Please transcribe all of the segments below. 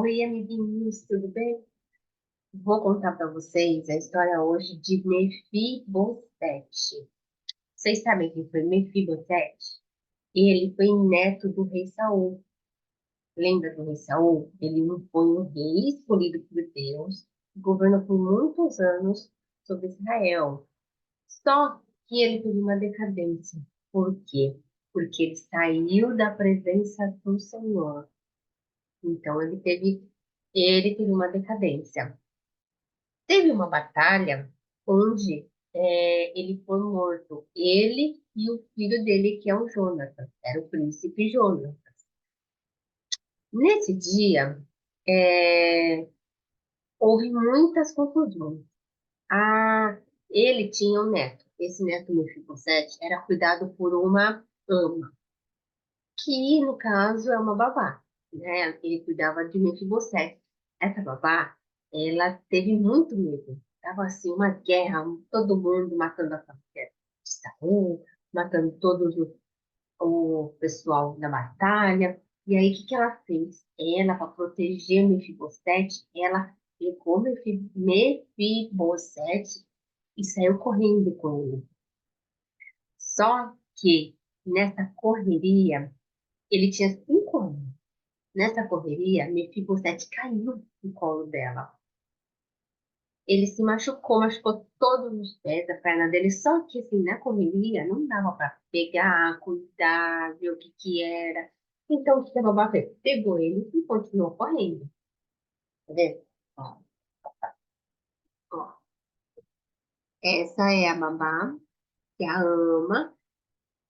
Oi, amiguinhos, tudo bem? Vou contar para vocês a história hoje de Mefibosete. Vocês sabem quem foi Mefibosete? Ele foi neto do rei Saul. Lembra do rei Saul? Ele foi um rei escolhido por Deus, que governou por muitos anos sobre Israel. Só que ele teve uma decadência. Por quê? Porque ele saiu da presença do Senhor. Então ele teve uma decadência. Teve uma batalha onde ele foi morto, ele e o filho dele, que é o Jonatas, era o príncipe Jonatas. Nesse dia, é, houve muitas confusões. Ah, ele tinha um neto. Esse neto Mefibosete era cuidado por uma ama, que no caso é uma babá, né? Ele cuidava de Mefibosete. Essa babá, ela teve muito medo. Tava assim uma guerra, todo mundo matando a família de Saul, matando o pessoal da batalha. E aí, o que que ela fez? Ela, para proteger Mefibosete, ela pegou Mefibosete e saiu correndo com ele. Só que nessa correria, ele tinha 5 anos. Nessa correria, Mefibosete caiu no colo dela. Ele se machucou todos os pés, a perna dele, só que assim, na correria não dava para pegar, cuidar, ver o que que era. Então, o que a babá fez? Pegou ele e continuou correndo. Tá vendo? Ó, ó. Essa é a babá que a ama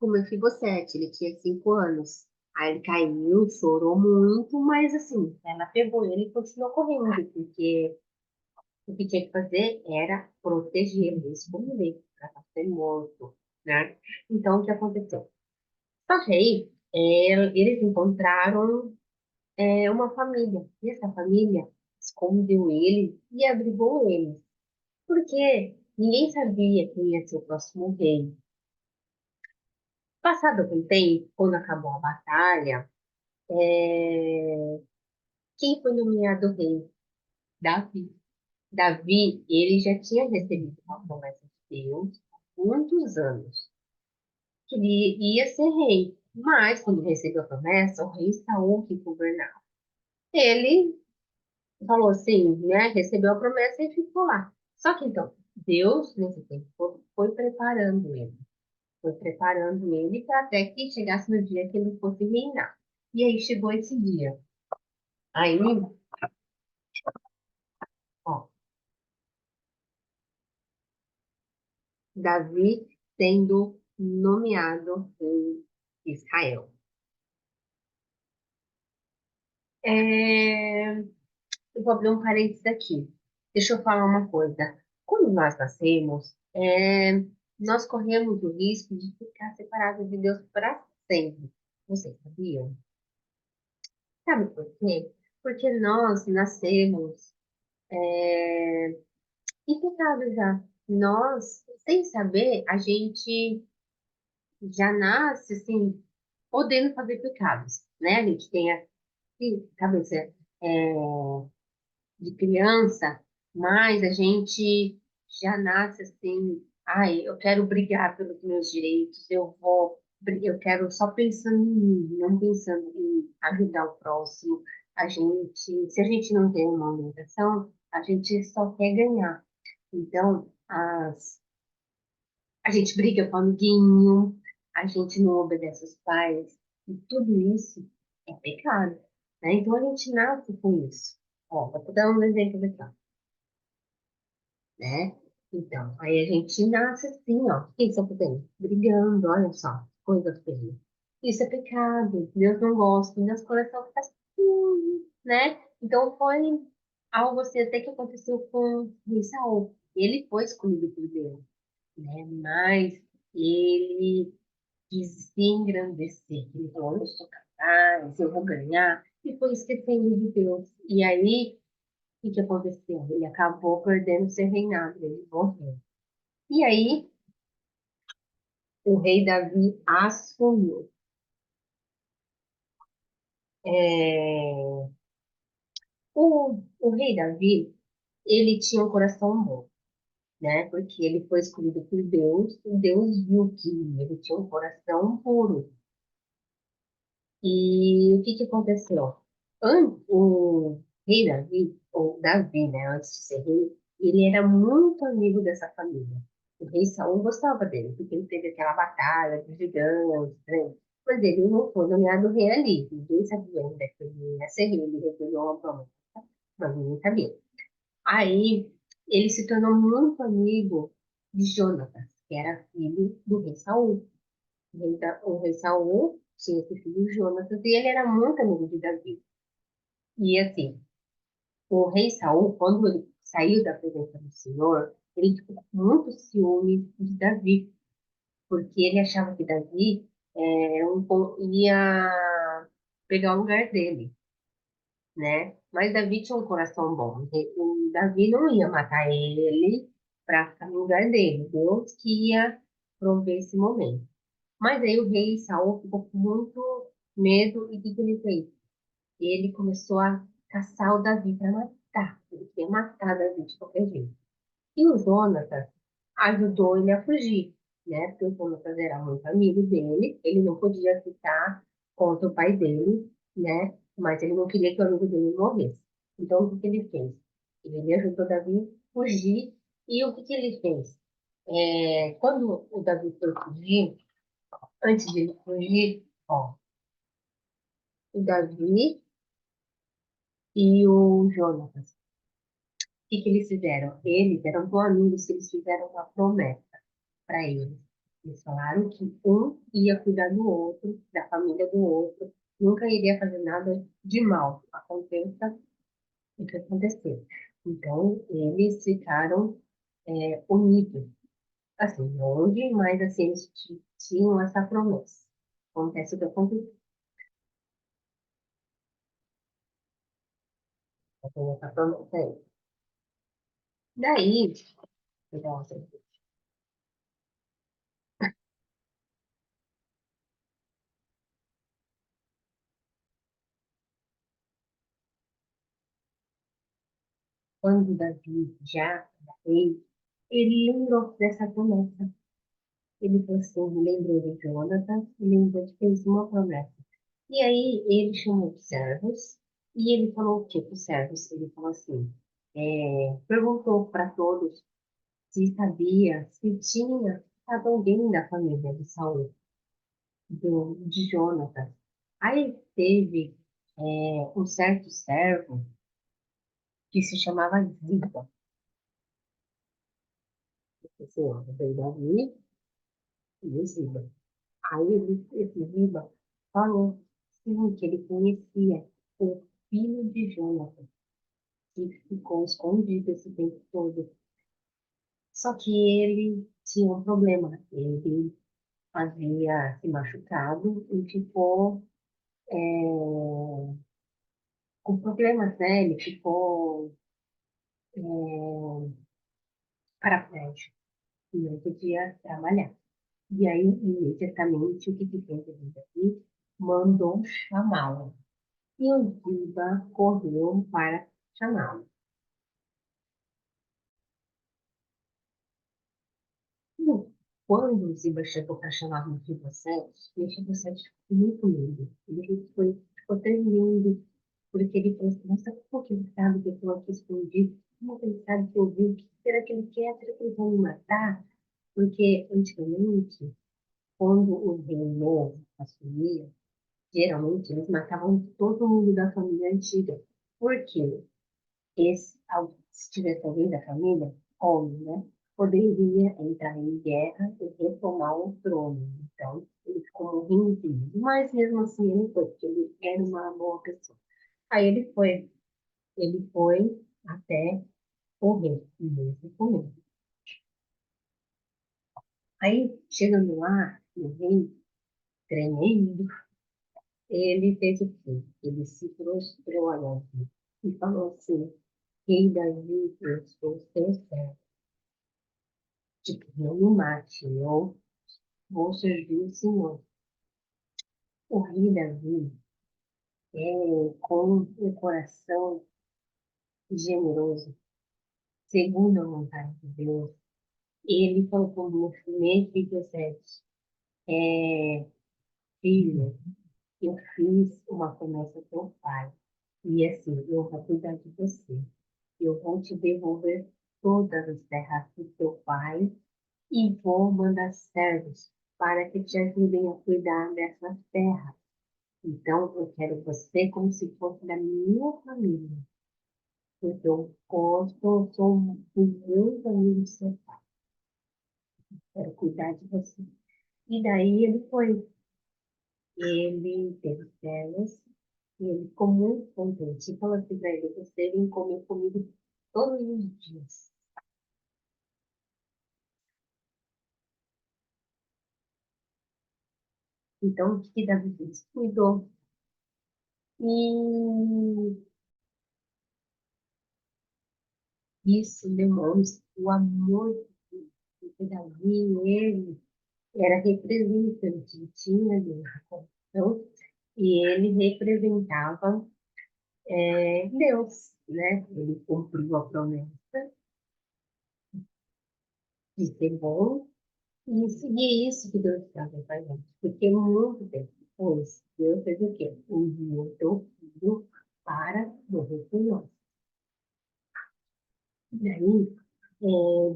com Mefibosete. Ele tinha 5 anos. Aí ele caiu, chorou muito, mas assim, ela pegou ele e continuou correndo, porque o que tinha que fazer era protegê-lo, esconder, para não ser morto, né? Então, o que aconteceu? Só que aí, eles encontraram uma família, e essa família escondeu ele e abrigou ele, porque ninguém sabia quem ia ser o próximo rei. Passado algum tempo, quando acabou a batalha, quem foi nomeado rei? Davi. Davi, ele já tinha recebido uma promessa de Deus há muitos anos, que ele ia ser rei. Mas, quando recebeu a promessa, o rei Saul que governava. Ele falou assim, né? Recebeu a promessa e ficou lá. Só que então, Deus, nesse tempo, foi preparando ele. Foi preparando ele para até que chegasse no dia que ele fosse reinar. E aí chegou esse dia. Aí, ó, Davi sendo nomeado rei de Israel. É, eu vou abrir um parênteses aqui. Deixa eu falar uma coisa. Quando nós nascemos, nós corremos o risco de ficar separados de Deus para sempre. Vocês sabiam? Sabe por quê? Porque nós nascemos em pecado já. Nós, sem saber, a gente já nasce assim, podendo fazer pecados, né? A gente tem a cabeça de criança, mas a gente já nasce assim, ai, eu quero brigar pelos meus direitos, eu quero só pensando em mim, não pensando em ajudar o próximo. Se a gente não tem uma orientação, a gente só quer ganhar. Então, a gente briga com o amiguinho, a gente não obedece os pais, e tudo isso é pecado, né? Então a gente nasce com isso. Ó, vou dar um exemplo aqui, ó, né? Então, aí a gente nasce assim, ó. O que está fazendo? Brigando, olha só, coisa feia. Isso é pecado, Deus não gosta, e nosso coração fica assim, né? Então foi algo assim até que aconteceu com Saul. Ele foi escolhido por Deus, né? Mas ele quis se engrandecer. Ele falou, eu sou capaz, eu vou ganhar. E foi esquecendo de Deus. E aí, o que aconteceu? Ele acabou perdendo seu reinado, ele morreu. E aí, o rei Davi assumiu. É, O rei Davi, ele tinha um coração bom, né? Porque ele foi escolhido por Deus, e Deus viu que ele tinha um coração puro. E o que que aconteceu? O rei Davi, ou Davi, né, antes de ser rei, ele era muito amigo dessa família. O rei Saul gostava dele, porque ele teve aquela batalha dos gigantes, né? Mas ele não foi nomeado rei ali. Ninguém sabia ainda que ele ia ser rei, ele recebeu uma promessa, mas ninguém sabia. Aí ele se tornou muito amigo de Jonatas, que era filho do rei Saul. O rei Saul tinha esse filho Jonatas e ele era muito amigo de Davi. E assim, o rei Saul, quando ele saiu da presença do Senhor, ele ficou com muito ciúme de Davi, porque ele achava que Davi ia pegar o lugar dele, né? Mas Davi tinha um coração bom. O Davi não ia matar ele para ficar no lugar dele. Deus que ia prover esse momento. Mas aí o rei Saul ficou com muito medo e o que que ele fez? Ele começou a caçar o Davi para matar. Ele queria matar Davi de qualquer jeito. E o Jonatas ajudou ele a fugir, né? Porque o Jonatas era muito amigo dele, ele não podia ficar contra o pai dele, né? Mas ele não queria que o amigo dele morresse. Então, o que que ele fez? Ele ajudou Davi a fugir. E o que que ele fez? Quando o Davi foi fugir, antes de ele fugir, ó, o Davi e o Jonatas, o que que eles fizeram? Eles eram tão amigos que eles fizeram uma promessa para eles. Eles falaram que um ia cuidar do outro, da família do outro, nunca iria fazer nada de mal, aconteça o que acontecer. Então, eles ficaram unidos, assim, longe, mas assim, eles tinham essa promessa. Acontece o que aconteceu, tem essa promessa aí. Daí, nossa, quando Davi já era rei, ele lembrou dessa promessa. Ele falou assim, lembrou de Jonathan e lembrou de que fez uma promessa. E aí ele chamou os servos e ele falou o que para os servos? Ele falou assim, perguntou para todos se sabia, se tinha alguém da família de Saul, de Jonathan. Aí teve um certo servo que se chamava Ziba, esse homem veio Davi e Ziba. Aí esse Ziba falou sim, que ele conhecia o filho de Jonathan, que ficou escondido esse tempo todo. Só que ele tinha um problema. Ele havia se machucado e ficou com problemas, né? Ele ficou paraplégico e não podia trabalhar. E aí, imediatamente, o que que fez ele aqui? Mandou chamá-lo. E o Ziba correu para chamá-lo. E quando o Ziba chegou para chamar o Mefibosete ficou muito medo. Ficou tremendo, porque ele falou assim, nossa, como que ele sabe que eu estou aqui escondido? Como que ele sabe que eu vi? O que será que ele quer? Será que ele vai me matar? Porque antigamente, quando o rei novo assumia, geralmente eles matavam todo mundo da família antiga. Por quê? Se tivesse alguém da família, homem, né? Poderia entrar em guerra e retomar o trono. Então, ele ficou morrendo de medo. Mas mesmo assim, ele foi, porque ele era uma boa pessoa. Aí ele foi até morrer, mesmo com medo. Aí, chegando lá, o rei, tremendo, ele fez o quê? Ele se prostrou a Davi e falou assim, Rei Davi, eu sou seu servo. Tipo, não me mate, eu vou servir o Senhor. O rei Davi, com o coração generoso, segundo a vontade de Deus. Ele falou comigo nesse 17, filho, eu fiz uma promessa ao teu pai, e assim, eu vou cuidar de você. Eu vou te devolver todas as terras do teu pai e vou mandar servos para que te ajudem a cuidar dessas terras. Então, eu quero você como se fosse da minha família, porque eu gosto, eu sou muito amigo do seu pai, quero cuidar de você. E daí ele teve servos, e ele ficou muito contente. E falou assim para ele, você vem comer comigo todos os dias. Então, o que Davi fez? Cuidou. E isso demonstra o amor de Deus. Porque Davi, ele era representante, tinha Deus no coração, e ele representava Deus, né? Ele cumpriu a promessa de ser bom e é isso que Deus estava fazendo. Porque muito tempo depois, Deus fez o quê? Enviou o teu filho para morrer por nós. E daí,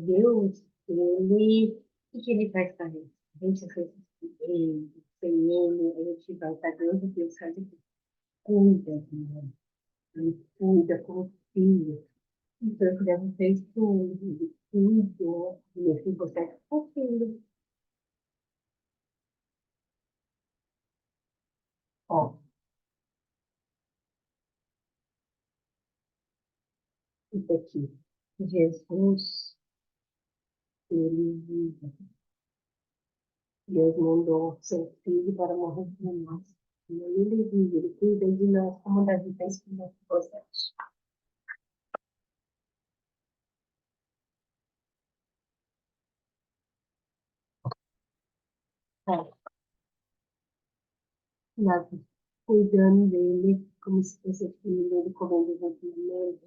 Deus, ele, o que ele faz com a gente? A gente acredita ele, sem ele, a gente vai estar dando Deus faz o quê? Cuida de nós. Ele cuida como filho. Então, eu deve fez tudo, ele cuidou, e assim você ficou filho. Ó, isso aqui. Jesus, ele, Deus mandou seu filho para morrer por nós. E ele vive, ele cuida de nós, como Davi fez com vocês. É, Davi, cuidando dele, como se fosse filho dele, comendo junto dele.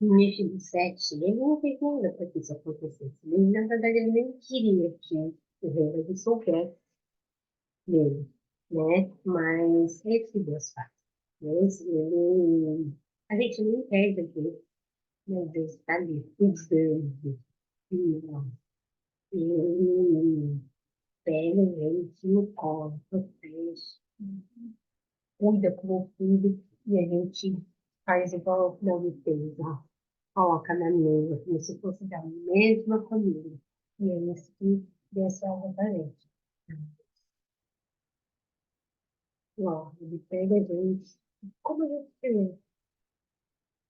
Mefibosete, ele não fez nada para que isso acontecesse. Ele, na verdade, ele nem queria que o rei Davi soubesse dele, né? Mas é isso que Deus faz. Deus, ele, a gente não entende aquilo, mas Deus está ali cuidando. Não. Ele pega a gente no colo, protege, cuida como filho, e a gente faz igual o Davi fez, ó. Coloca na mesa, como se fosse da mesma família. E é isso que Deus salva para gente. Ó, ele pega a gente, como a gente fez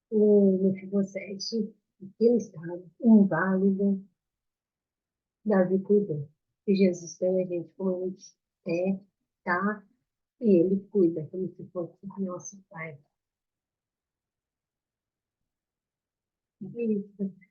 o Mefibosete, aquele estado inválido, Davi cuidou. E Jesus tem a gente como a gente é, tá? E ele cuida como se fosse o nosso pai. É isso.